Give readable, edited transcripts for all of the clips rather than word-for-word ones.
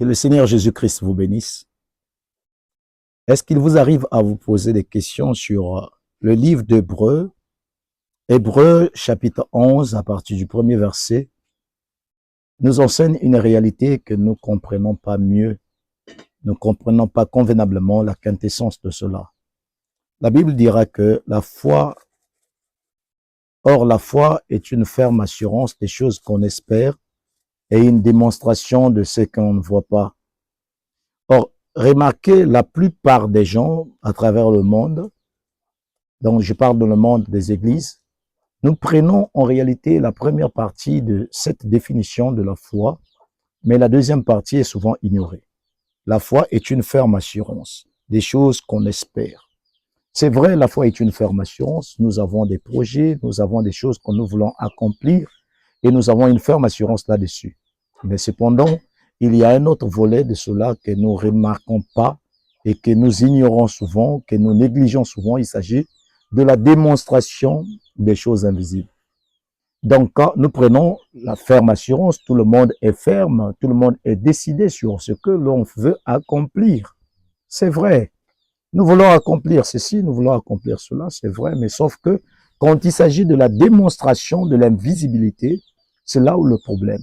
Que le Seigneur Jésus-Christ vous bénisse. Est-ce qu'il vous arrive à vous poser des questions sur le livre d'Hébreux, Hébreux chapitre 11, à partir du premier verset, nous enseigne une réalité que nous ne comprenons pas mieux, nous ne comprenons pas convenablement la quintessence de cela. La Bible dira que la foi est une ferme assurance des choses qu'on espère et une démonstration de ce qu'on ne voit pas. Or, remarquez, la plupart des gens à travers le monde, donc je parle dans le monde des églises, nous prenons en réalité la première partie de cette définition de la foi, mais la deuxième partie est souvent ignorée. La foi est une ferme assurance des choses qu'on espère. C'est vrai, la foi est une ferme assurance. Nous avons des projets, nous avons des choses que nous voulons accomplir et nous avons une ferme assurance là-dessus. Mais cependant, il y a un autre volet de cela que nous ne remarquons pas et que nous ignorons souvent, que nous négligeons souvent. Il s'agit de la démonstration des choses invisibles. Donc, quand nous prenons la ferme assurance, tout le monde est ferme, tout le monde est décidé sur ce que l'on veut accomplir. C'est vrai. Nous voulons accomplir ceci, nous voulons accomplir cela, c'est vrai, mais sauf que quand il s'agit de la démonstration de l'invisibilité, c'est là où le problème.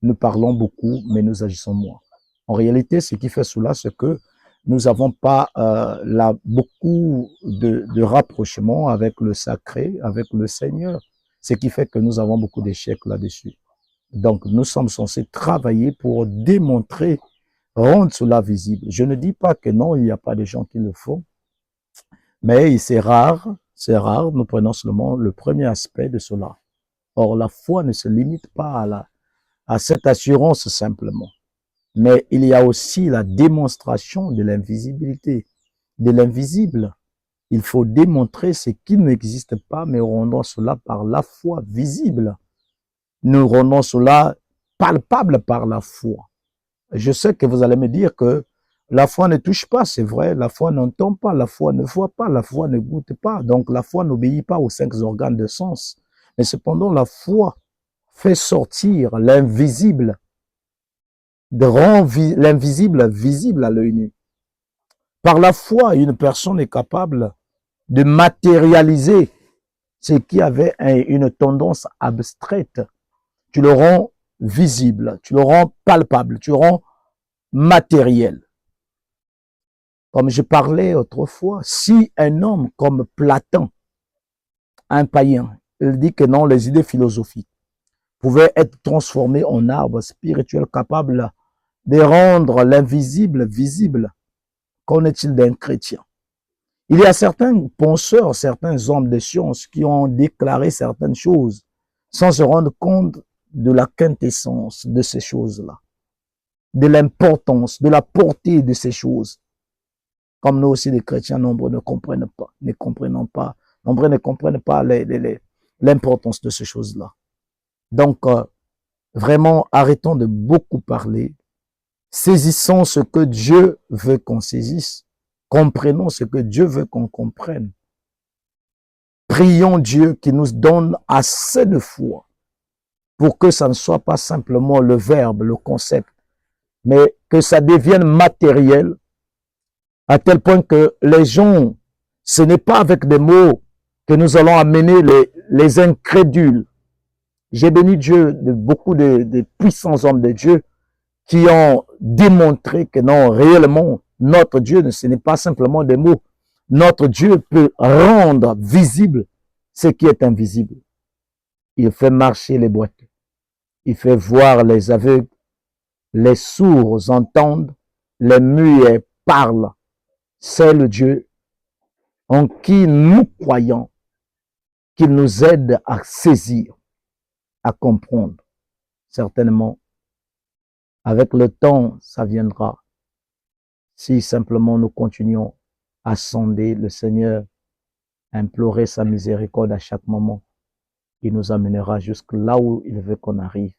Nous parlons beaucoup, mais nous agissons moins. En réalité, ce qui fait cela, c'est que nous n'avons pas beaucoup de rapprochement avec le sacré, avec le Seigneur, ce qui fait que nous avons beaucoup d'échecs là-dessus. Donc, nous sommes censés travailler pour démontrer, rendre cela visible. Je ne dis pas que non, il n'y a pas de gens qui le font, mais c'est rare, nous prenons seulement le premier aspect de cela. Or, la foi ne se limite pas à cette assurance simplement. Mais il y a aussi la démonstration de l'invisibilité, de l'invisible. Il faut démontrer ce qui n'existe pas, mais rendons cela par la foi visible. Nous rendons cela palpable par la foi. Je sais que vous allez me dire que la foi ne touche pas, c'est vrai, la foi n'entend pas, la foi ne voit pas, la foi ne goûte pas, donc la foi n'obéit pas aux 5 organes de sens. Mais cependant, la foi fait sortir l'invisible, rend l'invisible visible à l'œil nu. Par la foi, une personne est capable de matérialiser ce qui avait une tendance abstraite. Tu le rends visible, tu le rends palpable, tu le rends matériel. Comme je parlais autrefois, si un homme comme Platon, un païen, il dit que non, les idées philosophiques pouvaient être transformées en arbres spirituels capables de rendre l'invisible visible, qu'en est-il d'un chrétien? Il y a certains penseurs, certains hommes de science qui ont déclaré certaines choses sans se rendre compte de la quintessence de ces choses-là, de l'importance, de la portée de ces choses. Comme nous aussi, les chrétiens, nombreux ne comprennent pas, nombreux ne comprennent pas l'importance de ces choses-là. Donc, vraiment, arrêtons de beaucoup parler, saisissons ce que Dieu veut qu'on saisisse, comprenons ce que Dieu veut qu'on comprenne. Prions Dieu qui nous donne assez de foi pour que ça ne soit pas simplement le verbe, le concept, mais que ça devienne matériel, à tel point que les gens, ce n'est pas avec des mots que nous allons amener les incrédules. J'ai béni Dieu de beaucoup de puissants hommes de Dieu qui ont démontré que non, réellement, notre Dieu, ce n'est pas simplement des mots. Notre Dieu peut rendre visible ce qui est invisible. Il fait marcher les boiteux. Il fait voir les aveugles. Les sourds entendent. Les muets parlent. C'est le Dieu en qui nous croyons, qu'il nous aide à saisir, à comprendre. Certainement, avec le temps, ça viendra. Si simplement nous continuons à sonder le Seigneur, à implorer sa miséricorde à chaque moment, il nous amènera jusque là où il veut qu'on arrive.